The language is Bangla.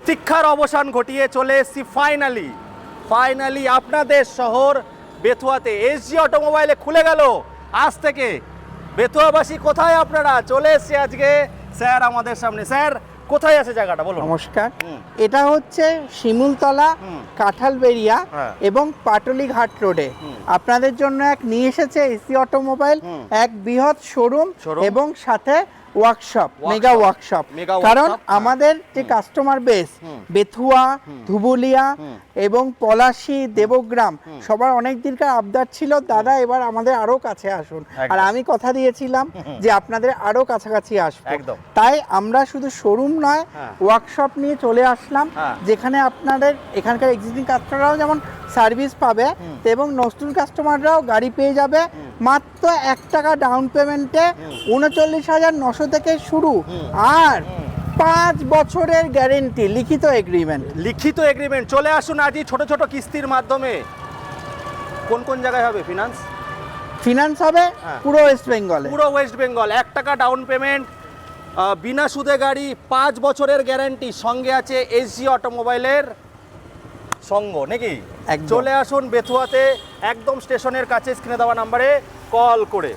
প্রতীক্ষার অবসান ঘটিয়ে চলে এসেছি ফাইনালি আপনাদের শহর বেথুয়াতে। এসজি অটোমোবাইলে খুলে গেল আজ থেকে। বেথুয়াবাসী কোথায় আপনারা? চলে এসেছি আজকে স্যার আমাদের সামনে। স্যার কোথায় আছে জায়গাটা বলুন। নমস্কার, এটা হচ্ছে শিমুলতলা, কাঁঠালবেড়িয়া এবং পাটুলিঘাট রোডে আপনাদের জন্য নিয়ে এসেছে এসজি অটোমোবাইল, এক বৃহৎ শোরুম এবং সাথে ওয়ার্কশপ, মেগা ওয়ার্কশপ। কারণ আমাদের যে কাস্টমার বেস বেথুয়া, ধুবুলিয়া এবং পলাশী, দেবগ্রাম সবার অনেক দিনকার আবদার ছিল, দাদা এবার আমাদের আরো কাছে আসুন। আর আমি কথা দিয়েছিলাম যে আপনাদের আরো কাছাকাছি আসবো। তাই আমরা শুধু শোরুম নয়, ওয়ার্কশপ নিয়ে চলে আসলাম, যেখানে আপনাদের এখানকার এক্সিস্টিং কাস্টমাররাও যেমন সার্ভিস পাবে এবং নতুন কাস্টমাররাও গাড়ি পেয়ে যাবে মাত্র 1 টাকা ডাউন পেমেন্টে। 39,900 থেকে শুরু, আর 5 বছরের গ্যারেন্টি, লিখিত এগ্রিমেন্ট। চলে আসুন আজই ছোট ছোট কিস্তির মাধ্যমে। কোন কোন জায়গায় হবে ফিনান্স হবে? পুরো ওয়েস্ট বেঙ্গল। 1 টাকা ডাউন পেমেন্ট, বিনা সুদে গাড়ি, 5 বছরের গ্যারান্টি, সঙ্গে আছে এসজি অটোমোবাইলের সঙ্গ নাকি। চলে আসুন বেথুয়াতে, একদম স্টেশনের কাছে, স্ক্রিনে দেওয়া নাম্বারে কল করে।